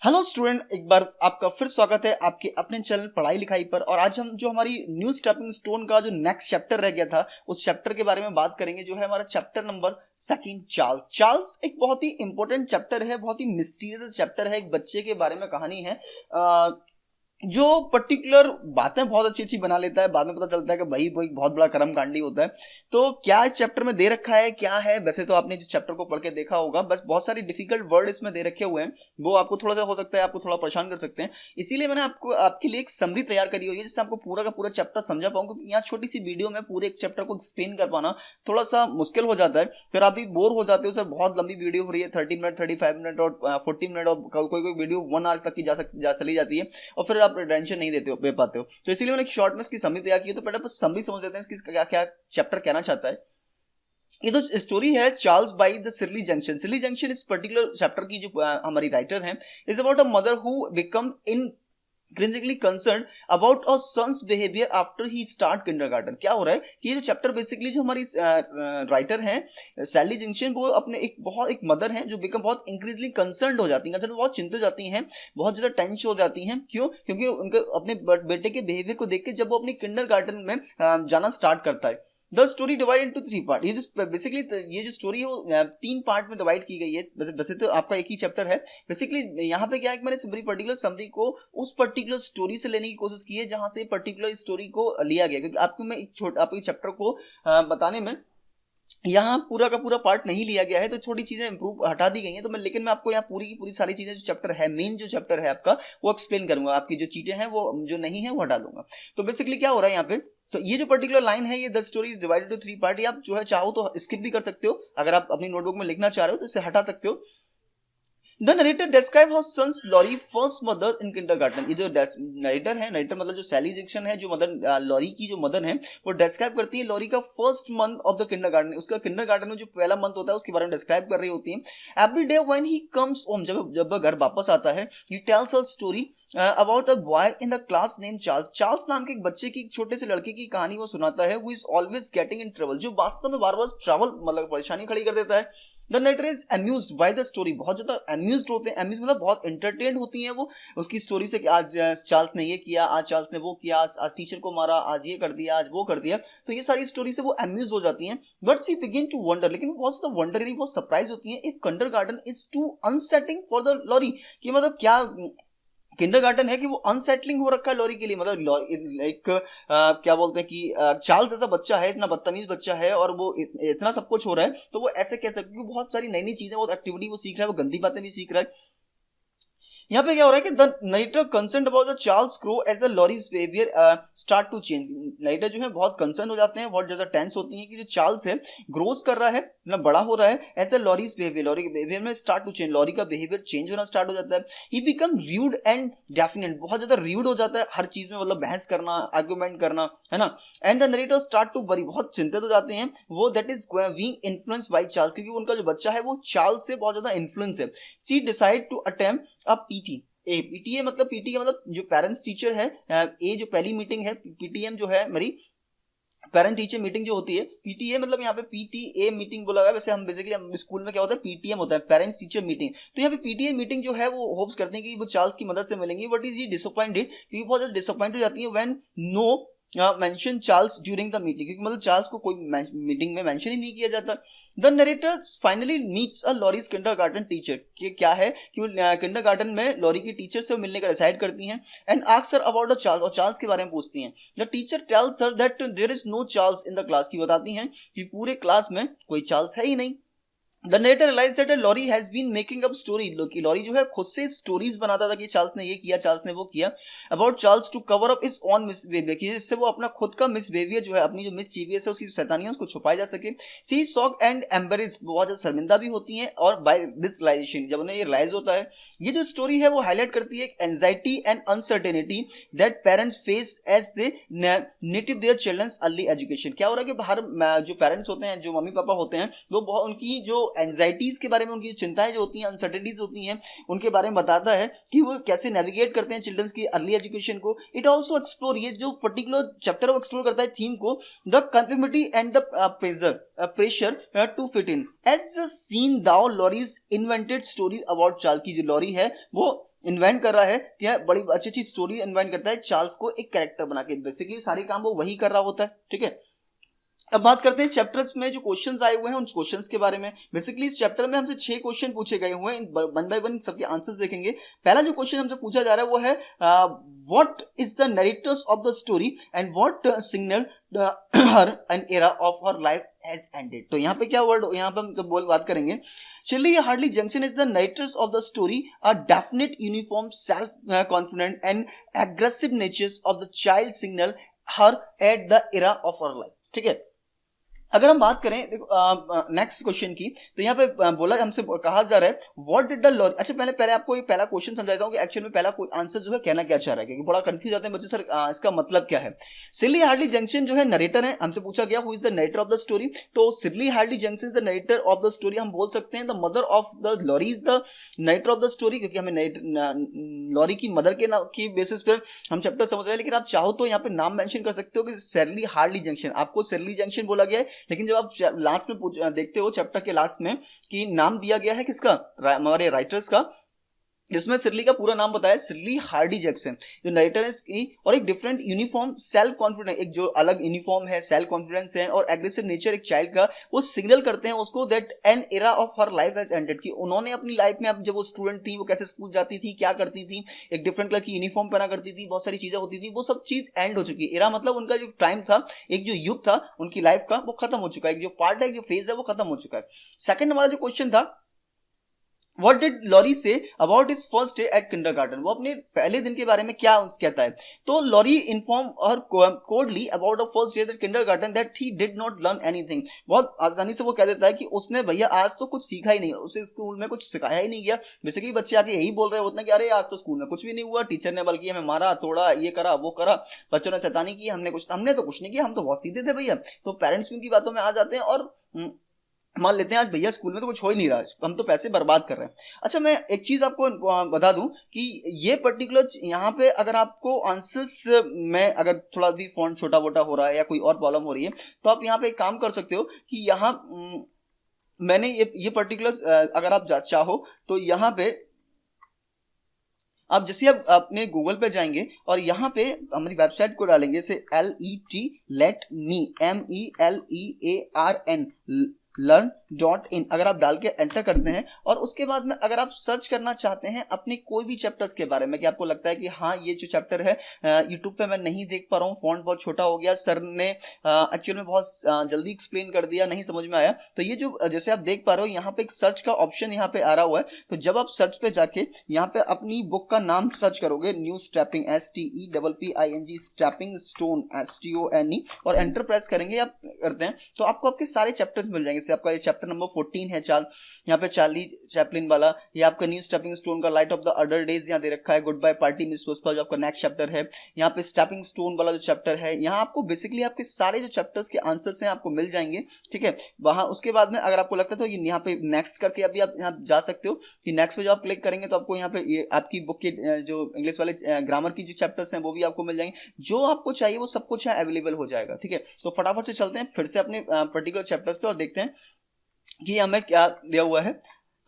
Hello student, एक बार आपका फिर स्वागत है आपके अपने चैनल पढ़ाई लिखाई पर। और आज हम जो हमारी न्यू स्टेपिंग स्टोन का जो नेक्स्ट चैप्टर रह गया था उस चैप्टर के बारे में बात करेंगे, जो है हमारा chapter number second. Charles Charles एक बहुत ही इंपॉर्टेंट चैप्टर है, बहुत ही मिस्टीरियस चैप्टर है। एक बच्चे के बारे में कहानी है जो पर्टिकुलर बातें बहुत अच्छी अच्छी बना लेता है। बाद में पता चलता है कि भाई वो एक बहुत बड़ा कर्मकांडी होता है। तो क्या इस चैप्टर में दे रखा है, क्या है? वैसे तो आपने इस चैप्टर को पढ़ के देखा होगा, बस बहुत सारी डिफिकल्ट वर्ड इसमें दे रखे हुए हैं, वो आपको थोड़ा सा हो सकता है आपको थोड़ा परेशान कर सकते हैं। इसीलिए मैंने आपको आपके लिए एक समरी तैयार करी हुई है, जिससे आपको पूरा का पूरा चैप्टर समझा पाऊँ, क्योंकि यहाँ छोटी सी वीडियो में पूरे एक चैप्टर को एक्सप्लेन कर पाना थोड़ा सा मुश्किल हो जाता है। फिर आप भी बोर हो जाते हो, सर बहुत लंबी वीडियो हो रही है, 30 मिनट 35 मिनट और 40 मिनट, और कोई कोई वीडियो 1 आवर तक की चली जाती है, और फिर आप टेंशन नहीं दे पाते हो। तो इसीलिए मैंने एक शॉर्ट में इसकी समरी तैयार की है। तो पहले समरी समझ लेते हैं इसकी क्या क्या चैप्टर कहना चाहता है। ये तो स्टोरी है Charles by the Shirley junction. Shirley junction इस पर्टिकुलर चैप्टर की जो हमारी राइटर है, is about a mother who become intrinsically concerned about a son's behavior after he start kindergarten। क्या हो रहा है कि ये जो चैप्टर बेसिकली जो हमारी राइटर है सैली जंक्शन, वो अपने एक मदर है जो बिकम बहुत इंक्रीजली कंसर्न हो जाती हैं, बहुत चिंतित हो जाती हैं, बहुत ज्यादा टेंस हो जाती हैं। क्यों? क्योंकि उनके अपने बेटे के बिहेवियर को देख के जब वो अपनी किंडरगार्टन में जाना स्टार्ट करता है। The story divide into 3 part. ये जो बेसिकली ये जो स्टोरी है वो 3 पार्ट में डिवाइड की गई है। वैसे तो आपका एक ही चैप्टर है। बेसिकली यहाँ पे क्या है कि मैंने बड़ी पर्टिकुलर समरी को उस पर्टिकुलर स्टोरी से लेने की कोशिश की है जहां से पर्टिकुलर स्टोरी को लिया गया, क्योंकि आपको मैं आपके चैप्टर को बताने में यहाँ पूरा का पूरा पार्ट नहीं लिया गया है, तो छोटी चीजें इंप्रूव हटा दी गई हैं। तो मैं आपको यहाँ पूरी की पूरी सारी चीजें जो चैप्टर है, मेन जो चैप्टर है आपका, वो एक्सप्लेन करूंगा। आपकी जो चीजें हैं वो जो नहीं है वो हटा दूंगा। तो बेसिकली क्या हो रहा है यहाँ पे, तो ये जो पर्टिकुलर लाइन है, ये the story divided to 3 part. आप जो है चाहो तो स्किप भी कर सकते हो, अगर आप अपनी नोटबुक में लिखना चाह रहे हो तो इसे हटा सकते हो। The narrator describe her sons Laurie first mother in kindergarten. ये जो नरेटर है, नरेटर मतलब जो सैली जैक्सन है, जो मदर लॉरी की जो मदर है, वो डिस्क्राइब करती है लॉरी का first month of the kindergarten. उसका किंडरगार्टन में जो पहला मंथ होता है उसके बारे में डिस्क्राइब कर रही होती है। Every day when he comes home, जब घर वापस आता है, he tells her story about a boy in the class name Charles. Charles नाम के एक बच्चे की, छोटे से लड़के की कहानी वो सुनाता है, who is always getting in trouble, जो वास्तव में बार बार ट्रबल मतलब परेशानी खड़ी कर देता है। The narrator is amused by the story, बहुत ज्यादा अम्यूज्ड होते हैं। अम्यूज मतलब बहुत एंटरटेन्ड होती हैं वो उसकी स्टोरी से कि आज चार्ल्स ने ये किया, आज चार्ल्स ने वो किया, आज टीचर को मारा, आज ये कर दिया, आज वो कर दिया। तो ये सारी स्टोरी से वो अम्यूज हो जाती हैं। But she begin to wonder, लेकिन वो बहुत ज्यादा वंडर यानी बहुत सरप्राइज होती हैं, if kindergarten is too unsetting for the Laurie, कि मतलब क्या किंडरगार्टन है कि वो अनसेटलिंग हो रखा है लॉरी के लिए। मतलब एक क्या बोलते हैं कि चार्ल्स जैसा बच्चा है, इतना बदतमीज बच्चा है, और वो इतना सब कुछ हो रहा है, तो वो ऐसे कह सकते हैं कि बहुत सारी नई नई चीजें, बहुत एक्टिविटी वो सीख रहा है, वो गंदी बातें भी सीख रहा है। यहाँ पे क्या हो रहा है कि the narrator concern about the Charles grow as a Laurie's behaviour start to change. Narrator जो है बहुत कंसर्न हो जाते हैं, बहुत ज्यादा टेंस होती है कि जो चार्ल्स है ग्रोस कर रहा है, मतलब बड़ा हो रहा है, as a Laurie's behaviour, Laurie के बिहेवियर में स्टार्ट टू चेंज, लॉरी का बिहेवियर चेंज होना स्टार्ट हो जाता है। He become rude and definite, बहुत ज्यादा र्यूड हो जाता है हर चीज में, मतलब बहस करना, आर्गुमेंट करना, है ना। And the narrator start to worry, बहुत चिंतित हो जाते हैं वो, that is being influenced by Charles, क्योंकि उनका जो बच्चा है वो चार्ल्स से बहुत ज्यादा इन्फ्लुएंस है। She decide to attempt a PT. PTA मतलब पीटी का मतलब जो पेरेंट्स टीचर है, ये जो पहली मीटिंग है, पीटीएम जो है मेरी पेरेंट टीचर मीटिंग जो होती है, पीटीए मतलब यहाँ पे पीटीए मीटिंग बोला गया। वैसे हम बेसिकली हम स्कूल में क्या होता है, पीटीएम होता है, पेरेंट्स टीचर मीटिंग। तो यहाँ पे पीटीए मीटिंग जो है वो होप्स करते हैं कि वो चार्ल्स की मदद से मिलेंगे, बट इज ही डिसअपॉइंटेड, क्योंकि बहुत ज्यादा डिसअपॉइंट हो जाती है when no mention Charles during the meeting, क्योंकि मतलब चार्ल्स को कोई मीटिंग में मेंशन ही नहीं किया जाता। The narrator finally meets a lorries kindergarten teacher, कि क्या है कि वो किंडरगार्टन में लॉरी की टीचर से मिलने का डिसाइड करती हैं। And asks her about the Charles, और चार्ल्स के बारे में पूछती हैं। The teacher tells her that there is no Charles in the class, की बताती हैं कि पूरे क्लास में कोई चार्ल्स है ही नहीं। The narrator realize that Laurie has been making up story, Laurie जो है खुद से स्टोरीज बनाता था कि चार्ल्स ने ये किया, चार्ल्स ने वो किया, about Charles to cover up it's on misbehaviour, कि जिससे वो अपना खुद का मिसबिहेवियर जो है, अपनी जो मिसचीवियस है, उसकी जो शैतानी है, उसको छुपाया जा सके। सी शॉक एंड एम्बेरेस्ड, बहुत ज्यादा शर्मिंदा भी होती हैं, और बाय दिस रियलाइजेशन, जब उन्हें ये रियलाइज होता है। ये जो स्टोरी है वो हाईलाइट करती है anxiety and uncertainty that parents face as they native their children's early education. क्या हो रहा है कि हर जो पेरेंट्स होते हैं, जो मम्मी पापा होते हैं, वो उनकी जो जो एंजाइटीज के बारे में, उनकी चिंताएं जो होती हैं, अनसर्टेनिटीज होती हैं, उनके बारे में बताता है कि वो कैसे नेविगेट करते हैं चिल्ड्रंस की अर्ली एजुकेशन को। इट ऑल्सो एक्सप्लोर, ये जो पर्टिकुलर चैप्टर वो एक्सप्लोर करता है थीम को, the conformity and the pressure to fit in as seen though Laurie's invented story about Charles. की जो लॉरी है वो इन्वेंट कर रहा है कि बड़ी अच्छी अच्छी स्टोरी इन्वेंट करता है चार्ल्स को एक कैरेक्टर बना के। बेसिकली सारे काम वो वही कर रहा होता है, ठीक है। अब बात करते हैं चैप्टर्स में जो क्वेश्चंस आए हुए हैं उन क्वेश्चंस के बारे में। बेसिकली इस चैप्टर में हमसे 6 क्वेश्चन पूछे गए हुए हैं, वन बाय वन सबके आंसर्स देखेंगे। पहला जो क्वेश्चन हमसे पूछा जा रहा है वो है what is the narrators of the story and what signal her an era of her life has ended. तो यहाँ पे क्या वर्ड, यहाँ पे हम जब बात करेंगे, Shirley hardly junction is the narrators of the story are definite uniform self confident and aggressive natures of the child signal her at the era of her life, ठीक है। अगर हम बात करें नेक्स्ट क्वेश्चन की, तो यहाँ पे बोला, हमसे कहा जा रहा है व्हाट डिड द लॉरी। अच्छा पहले आपको ये पहला क्वेश्चन समझाता हूँ कि एक्चुअल में पहला आंसर जो है कहना क्या चाह रहा है, क्योंकि बड़ा कंफ्यूज जाते हैं बच्चे, सर इसका मतलब क्या है। सिरली हार्डली जंक्शन जो है नरेटर है, हमसे पूछा गया who is the narrator of the story. तो Shirley hardly junction is the narrator of the story. हम बोल सकते हैं the mother of the Laurie is the narrator of the story, क्योंकि हमें लॉरी की मदर के बेसिस पे हम चैप्टर समझ रहे हैं। लेकिन आप चाहो तो यहाँ पे नाम मेंशन कर सकते हो कि सिरली हार्डली जंक्शन, आपको सिरली जंक्शन बोला गया है, लेकिन जब आप लास्ट में देखते हो चैप्टर के लास्ट में कि नाम दिया गया है किसका, हमारे राइटर्स का, जिसमें सिरली का पूरा नाम बताया सिरली हार्डी जैक्सन, जो नरेटर है इसकी। और एक डिफरेंट यूनिफॉर्म सेल्फ कॉन्फिडेंस, एक जो अलग यूनिफॉर्म है, सेल्फ कॉन्फिडेंस है और एग्रेसिव नेचर एक चाइल्ड का, वो सिग्नल करते हैं उसको that an era of her life has ended, कि उन्होंने अपनी लाइफ में, अब जब वो स्टूडेंट थी, वो कैसे स्कूल जाती थी, क्या करती थी, एक डिफरेंट कलर की यूनिफॉर्म पहना करती थी, बहुत सारी चीजें होती थी, वो सब चीज एंड हो चुकी है। एरा मतलब उनका जो टाइम था, एक जो युग था उनकी लाइफ का, वो खत्म हो चुका है, एक जो पार्ट है, एक जो फेज है, वो खत्म हो चुका है। सेकंड हमारा जो क्वेश्चन था, What did Laurie say about his first day at kindergarten, वो अपने पहले दिन के बारे में क्या कहता है। तो लॉरी इन्फॉर्म और coldly about the first day at kindergarten that he did not learn anything. बहुत आसानी से वो कह देता है कि उसने भैया आज तो कुछ सीखा ही नहीं, उसे स्कूल में कुछ सिखाया ही नहीं गया। बेसिकली बच्चे आके यही बोल रहे होते हैं कि अरे आज तो स्कूल में कुछ भी नहीं हुआ, टीचर ने बल्कि हमें मारा, तोड़ा, ये करा, वो करा, बच्चों ने शैतानी की, हमने तो कुछ नहीं किया, हम तो बहुत सीधे थे भैया। तो पेरेंट्स भी उनकी बातों में आ जाते हैं और मान लेते हैं आज भैया स्कूल में तो कुछ हो ही नहीं रहा, हम तो पैसे बर्बाद कर रहे हैं। अच्छा मैं एक चीज आपको बता दूं कि ये पर्टिकुलर यहाँ पे अगर आपको आंसर्स में अगर थोड़ा भी फॉन्ट छोटा मोटा हो रहा है या कोई और प्रॉब्लम हो रही है, तो आप यहाँ पे एक काम कर सकते हो कि यहाँ मैंने ये पर्टिकुलर अगर आप चाहो तो यहाँ पे आप जैसे आप अपने गूगल पे जाएंगे और यहाँ पे हमारी वेबसाइट को डालेंगे, जैसे let me MELEARN learn.in, अगर आप डाल के एंटर करते हैं और उसके बाद में अगर आप सर्च करना चाहते हैं अपने कोई भी चैप्टर्स के बारे में, कि आपको लगता है कि हाँ ये जो चैप्टर है यूट्यूब पे मैं नहीं देख पा रहा हूँ, फॉन्ट बहुत छोटा हो गया, सर ने एक्चुअल में बहुत जल्दी एक्सप्लेन कर दिया, नहीं समझ में आया, तो ये जो जैसे आप देख पा रहे हो यहाँ पे एक सर्च का ऑप्शन यहाँ पे आ रहा हुआ है। तो जब आप सर्च पे जाके यहाँ पे अपनी बुक का नाम सर्च करोगे, new stepping STEPPING stepping stone STONE और एंटर प्रेस करेंगे, आप करते हैं तो आपको आपके सारे चैप्टर्स मिल जाएंगे। आपका ये चैप्टर नंबर 14 है यहाँ पे चार्ली चैपलिन वाला, ये आपका न्यू स्टेपिंग स्टोन का light of the other days यहाँ दे रखा है, goodbye party miss Pushpa जो आपका नेक्स्ट चैप्टर है, यहाँ पे स्टेपिंग स्टोन वाला जो चैप्टर है, यहाँ आपको बेसिकली आपके सारे जो चैप्टर्स के आंसर्स हैं आपको मिल जाएंगे, ठीक है। वहां उसके बाद में अगर आपको लगता है तो यहाँ पे नेक्स्ट करके अभी आप यहाँ जा सकते हो कि नेक्स्ट पे जो आप क्लिक करेंगे तो आपको यहाँ पे ये आपकी बुक के जो इंग्लिश वाले ग्रामर की जो चैप्टर्स हैं वो भी आपको मिल जाएंगे, जो आपको चाहिए वो सब कुछ अवेलेबल हो जाएगा, ठीक है। तो फटाफट से चलते हैं फिर से अपने पर्टिकुलर चैप्टर्स पे और देखते हैं कि हमें क्या दिया हुआ है।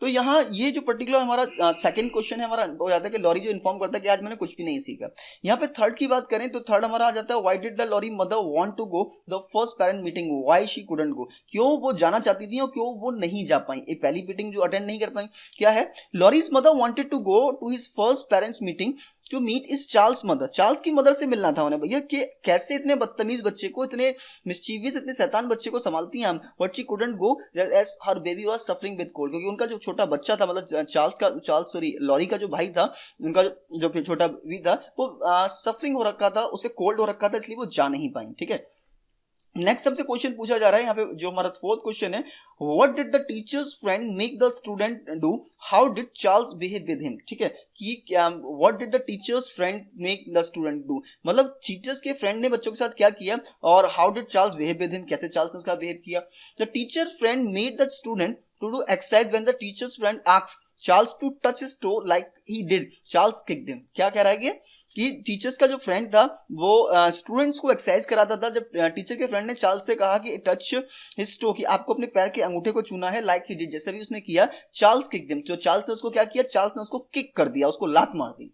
तो यहाँ ये जो पर्टिकुलर हमारा सेकंड क्वेश्चन है हमारा हो जाता है कि लॉरी जो इन्फॉर्म करता है कि आज मैंने कुछ भी नहीं सीखा। यहाँ पे थर्ड की बात करें तो थर्ड हमारा आ जाता है why did the Laurie mother want to go the first parent meeting, why she couldn't go, क्यों वो जाना चाहती थी और क्यों वो नहीं जा पाई, एक पहली मीटिंग जो अटेंड नहीं कर पाई। क्या है, Laurie's mother wanted to go to his first parents meeting to meet is Charles mother, Charles की मदर से मिलना था उन्हें। भैया कि कैसे इतने बदतमीज बच्चे को, इतने मिस्चीवियस, इतने शैतान बच्चे को संभालती हैं हम। But she couldn't go as her baby was suffering with cold, क्योंकि उनका जो छोटा बच्चा था, मतलब लॉरी का जो भाई था, उनका जो छोटा बेबी था वो सफरिंग हो रखा था, उसे कोल्ड हो रखा था, इसलिए वो जा नहीं पाई, ठीक है। नेक्स्ट हमसे क्वेश्चन पूछा जा रहा है यहाँ पे, जो हमारा फोर्थ क्वेश्चन है, what did the teacher's friend make the student do, how did Charles behave with him. ठीक है, कि क्या, what did the teacher's friend make the student do, मतलब टीचर्स के फ्रेंड ने बच्चों के साथ क्या किया, और how did Charles behave with him, कैसे चार्ल्स ने उसका बिहेव किया। The teacher friend made the student to do exercise when the teacher's friend asked Charles to touch his toe like he did, Charles kicked him. क्या कह रहा है कि teachers का जो फ्रेंड था वो स्टूडेंट्स को एक्सरसाइज कराता था। जब टीचर के फ्रेंड ने चार्ल्स से कहा कि टच हिज टो, कि आपको अपने पैर के अंगूठे को छूना है, लाइक ही डिड, जैसे भी उसने किया, चार्ल्स किक्ड हिम, तो चार्ल्स ने उसको क्या किया, चार्ल्स ने उसको किक कर दिया, उसको लात मार दी।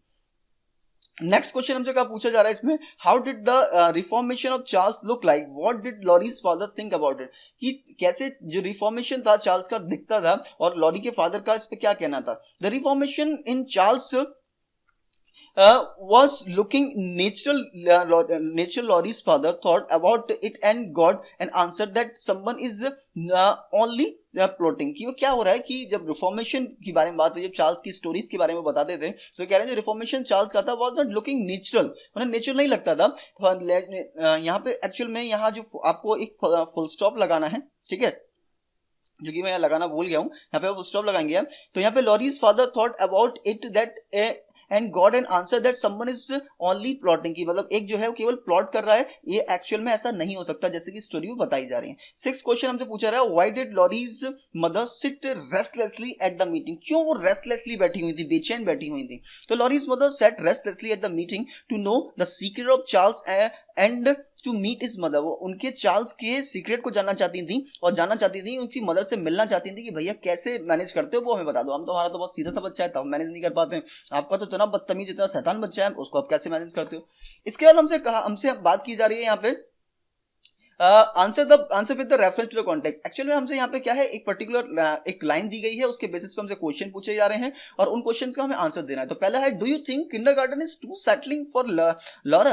नेक्स्ट क्वेश्चन हमसे क्या पूछा जा रहा है इसमें, how did the reformation of Charles look like, what did lorries father think about it, कि कैसे जो रिफॉर्मेशन था चार्ल्स का दिखता था, और लॉरी के फादर का इस पे क्या कहना था। The reformation in Charles was looking natural. Laurie's father thought about it and got an answer that someone is only plotting. कि वो क्या हो रहा है कि जब रिफॉर्मेशन की बारे में बात हुई, जब चार्ल्स की स्टोरीज के बारे में बताते थे, तो कह रहे हैं जो रिफॉर्मेशन चार्ल्स का था वॉज नॉट लुकिंग नेचुरल, उन्हें नेचुरल नहीं लगता था। यहाँ पे एक्चुअल में यहाँ जो आपको एक फुल स्टॉप लगाना है, ठीक है, जो कि मैं यहाँ लगाना भूल गया हूँ, यहाँ पे फुल स्टॉप लगाएंगे। तो यहाँ पे lorries father thought about it that and got an answer that someone is only plotting, की मतलब एक जो है वो केवल प्लॉट कर रहा है, ये एक्चुअल में ऐसा नहीं हो सकता जैसे कि स्टोरी में बताई जा रही है। सिक्स क्वेश्चन हमसे पूछा रहा है, why did Laurie's mother sit restlessly at the meeting, क्यों वो रेस्टलेसली बैठी हुई थी, बेचैन बैठी हुई थी। तो Laurie's mother sat restlessly at the meeting to know the secret of Charles and to meet is mother, वो उनके चार्ल्स के सीक्रेट को जानना चाहती थी, और जानना चाहती थी, उनकी मदर से मिलना चाहती थी कि भैया कैसे मैनेज करते हो वो हमें बता दो, हम तो, हमारा तो बहुत सीधा सा बच्चा है, तब मैनेज नहीं कर पाते हैं, आपका तो इतना बदतमीज, इतना शैतान बच्चा है, उसको आप कैसे मैनेज करते हो। इसके बाद हमसे बात की जा रही है यहाँ पे, answer with the reference to the context. Actually हमसे यहाँ पे क्या है, एक पर्टिकुलर एक लाइन दी गई है, उसके बेसिस पे हमसे क्वेश्चन पूछे जा रहे हैं और उन क्वेश्चंस का हमें आंसर देना है। तो पहला है, do you think kindergarten is too settling for Laura,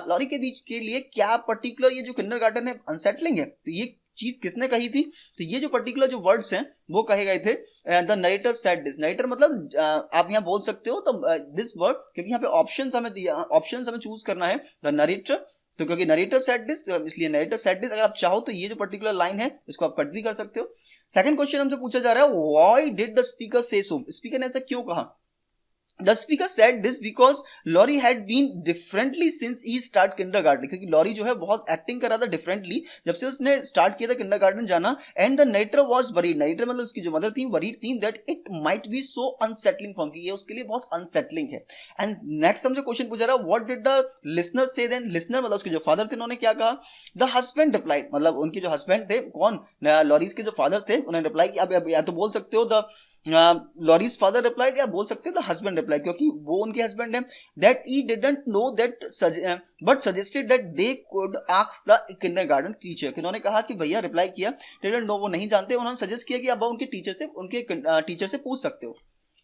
Laurie के बीच के लिए क्या पर्टिकुलर ये जो किंडरगार्टन है अनसेटलिंग है, तो ये चीज किसने कही थी। तो ये जो पर्टिकुलर जो वर्ड्स हैं वो कहे गए थे, the narrator said this, narrator मतलब आप यहाँ बोल सकते हो तो दिस वर्ड, क्योंकि यहाँ पे ऑप्शन हमें चूज करना है, द नरेटर, तो क्योंकि नरेटर सेड दिस तो इसलिए नरेटर सेड दिस। अगर आप चाहो तो ये जो पर्टिकुलर लाइन है इसको आप कट भी कर सकते हो। सेकंड क्वेश्चन हमसे पूछा जा रहा है, व्हाई डिड द स्पीकर से सो, स्पीकर ने ऐसा क्यों कहा। The speaker said this because Laurie had been differently since he started kindergarten, क्योंकि लॉरी जो है बहुत एक्टिंग कर रहा था डिफरेंटली जब से उसने स्टार्ट किया था किंडरगार्टन जाना। And the narrator was worried, narrator मतलब उसकी जो मदर थी worried थी that it might be so unsettling for him, कि ये उसके लिए बहुत अनसेटलिंग है। एंड नेक्स्ट हमसे क्वेश्चन पूछा रहा, what did the listener say then, listener मतलब उसके जो फादर थे उन्होंने क्या कहा। the husband replied, मतलब उनके जो हस्बैंड थे, कौन, लॉरीज के जो फादर थे, उन्होंने रिप्लाई किया। अब या तो बोल सकते हो द लॉरीज फादर रिप्लाइड, या बोल सकते हो द हस्बैंड रिप्लाई, क्योंकि वो उनके हस्बैंड है। That he didn't know that but suggested that they could ask the kindergarten teacher, उन्होंने कहा कि भैया रिप्लाई किया, डिडंट नो वो नहीं जानते, उन्होंने सजेस्ट किया कि आप उनके टीचर से पूछ सकते हो।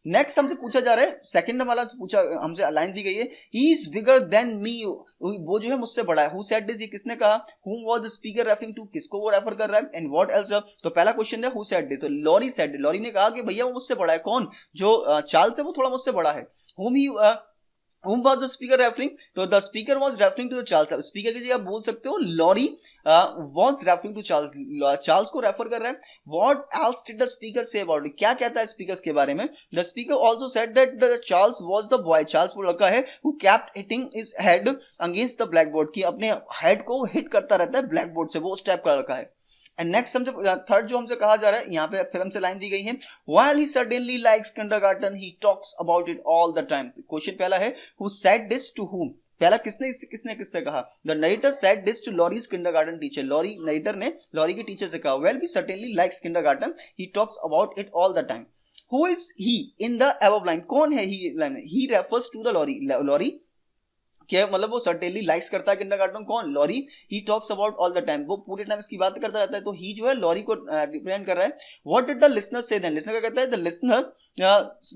नेक्स्ट हमसे पूछा जा रहा है, सेकंड वाला पूछा हमसे लाइन दी गई है, he is bigger than me, वो जो है मुझसे बड़ा है। हु सेड दिस, ये किसने कहा। Whom was the speaker referring to, किसको वो रेफर कर रहा है। एंड व्हाट एल्स, तो पहला क्वेश्चन है हु सेड दिस, तो लॉरी सेड, लॉरी ने कहा कि भैया वो मुझसे बड़ा है। कौन, जो चार्ल्स है वो थोड़ा मुझसे बड़ा है। Whom was the speaker referring? तो the speaker was referring to the Charles. Speaker की जगह आप बोल सकते हो Laurie was referring to Charles. Charles को रेफर कर रहा है। What else did the speaker say about it? क्या कहता है स्पीकर के बारे में। The speaker also said that the Charles was the boy. Charles वो लड़का है who kept hitting his head against the blackboard, कि अपने हेड को हिट करता रहता है ब्लैक बोर्ड से, वो उस टाइप का लड़का है। एंड नेक्स्ट हमसे थर्ड जो हमसे कहा जा रहा है, यहाँ पे फिर हमसे लाइन दी गई है, while he certainly likes kindergarten he talks about it all the time. Question पहला है, who said this to whom? पहला किससे कहा। The narrator said this to Laurie's kindergarten teacher. Laurie narrator ने लॉरी के टीचर से कहा। Well, he certainly likes kindergarten. He talks about it all the time. Who is he in the above line? कौन है he line? He refers to the Laurie क्या मतलब वो certainly likes करता है किंडरगार्टन, कौन, Laurie. He talks about all the time, वो पूरे टाइम इसकी बात करता रहता है, तो ही जो है लॉरी को रिप्रेजेंट कर रहा है। What did the listener say then, listener क्या कहता है, the listener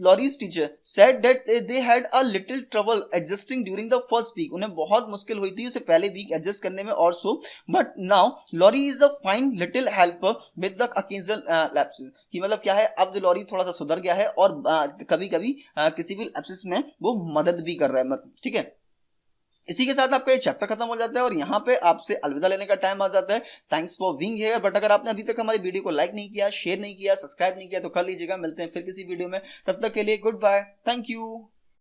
Laurie's teacher said that they had a little trouble adjusting during the first week, उन्हें बहुत मुश्किल हुई थी उसे पहले वीक एडजस्ट करने में और so, but now Laurie is a fine little help with the occasional lapses, कि मतलब क्या है, अब जो लॉरी थोड़ा सा सुधर गया है और कभी कभी किसी भी लैप्सेस में वो मदद भी कर रहा है, ठीक है। इसी के साथ आपका ये चैप्टर खत्म हो जाता है और यहाँ पे आपसे अलविदा लेने का टाइम आ जाता है। Thanks for being here. But अगर आपने अभी तक हमारी वीडियो को लाइक नहीं किया, शेयर नहीं किया, सब्सक्राइब नहीं किया तो कर लीजिएगा। मिलते हैं फिर किसी वीडियो में, तब तक के लिए गुड बाय, थैंक यू।